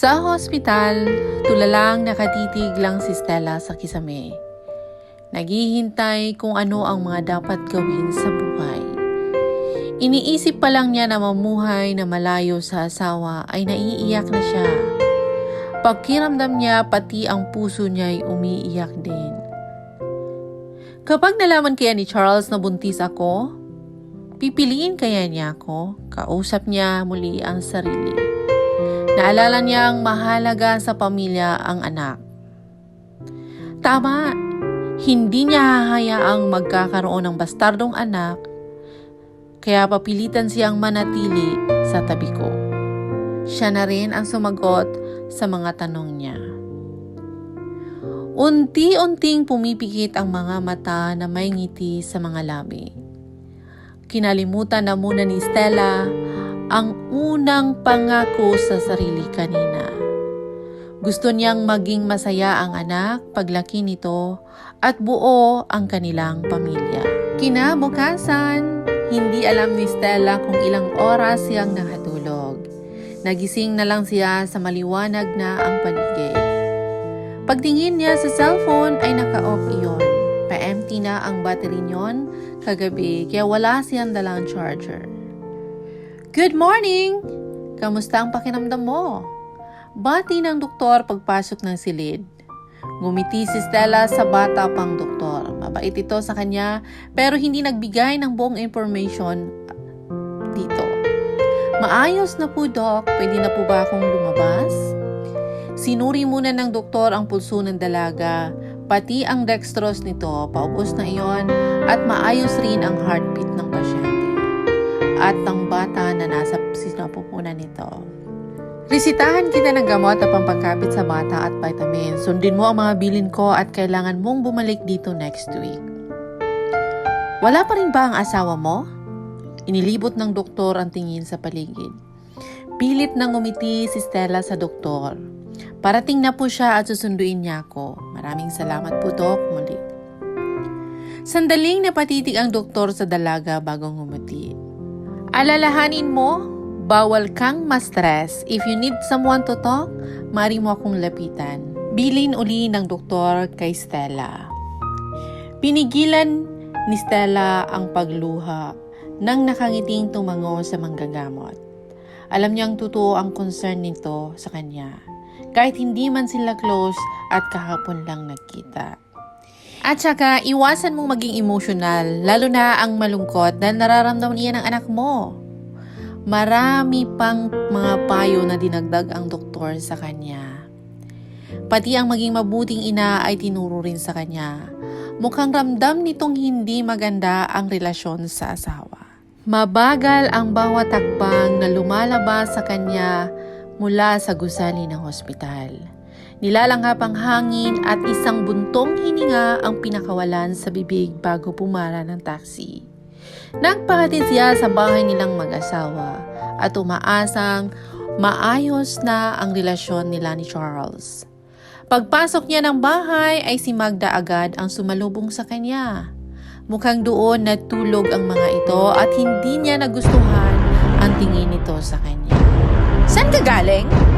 Sa hospital, tulalang nakatitig lang si Stella sa kisame. Naghihintay kung ano ang mga dapat gawin sa buhay. Iniisip pa lang niya na mamuhay na malayo sa asawa ay naiiyak na siya. Pakiramdam niya pati ang puso niya ay umiiyak din. Kapag nalaman kaya ni Charles na buntis ako, pipiliin kaya niya ako? Kausap niya muli ang sarili. Naalala niya ang mahalaga sa pamilya ang anak. Tama, hindi niya hahayaang magkakaroon ng bastardong anak, kaya papilitan siyang manatili sa tabi ko. Siya na rin ang sumagot sa mga tanong niya. Unti-unting pumipikit ang mga mata na may ngiti sa mga labi. Kinalimutan na muna ni Stella ang unang pangako sa sarili kanina. Gusto niyang maging masaya ang anak paglaki nito at buo ang kanilang pamilya. Kinabukasan, hindi alam ni Stella kung ilang oras siyang nakatulog. Nagising na lang siya sa maliwanag na ang paligid. Pagtingin niya sa cellphone ay naka-off iyon. Pa-empty na ang battery niyon kagabi kaya wala siyang dalang charger. Good morning! Kamusta ang pakiramdam mo? Bati ng doktor pagpasok ng silid. Ngumiti si Stella sa bata pang doktor. Mabait ito sa kanya pero hindi nagbigay ng buong information dito. Maayos na po, Doc. Pwede na po ba akong lumabas? Sinuri muna ng doktor ang pulso ng dalaga, pati ang dextrose nito, paubos na iyon at maayos rin ang heartbeat ng pasyente at ang bata na nasa sinapupunan nito. Resitahan kita ng gamot na pampagkapit sa bata at vitamin. Sundin mo ang mga bilin ko at kailangan mong bumalik dito next week. Wala pa rin ba ang asawa mo? Inilibot ng doktor ang tingin sa paligid. Pilit nang umiti si Stella sa doktor. Parating na po siya at susunduin niya ako. Maraming salamat po, Doc, muli. Sandaling napatitig ang doktor sa dalaga bago ngumiti. Alalahanin mo, bawal kang ma-stress. If you need someone to talk, maaari mo akong lapitan. Bilin uli ng doktor kay Stella. Pinigilan ni Stella ang pagluha nang nakangiting tumango sa manggagamot. Alam niyang totoo ang concern nito sa kanya, kahit hindi man sila close at kahapon lang nagkita. At saka, iwasan mong maging emotional, lalo na ang malungkot dahil nararamdaman niya ng anak mo. Marami pang mga payo na dinagdag ang doktor sa kanya. Pati ang maging mabuting ina ay tinuro rin sa kanya. Mukhang ramdam nitong hindi maganda ang relasyon sa asawa. Mabagal ang bawat takbang na lumalabas sa kanya mula sa gusali ng hospital. Nilalanghap ang hangin at isang buntong hininga ang pinakawalan sa bibig bago pumara ng taxi. Nagpakatid siya sa bahay nilang mag-asawa at umaasang maayos na ang relasyon nila ni Charles. Pagpasok niya ng bahay ay si Magda agad ang sumalubong sa kanya. Mukhang doon natulog ang mga ito at hindi niya nagustuhan ang tingin nito sa kanya. Saan ka galing?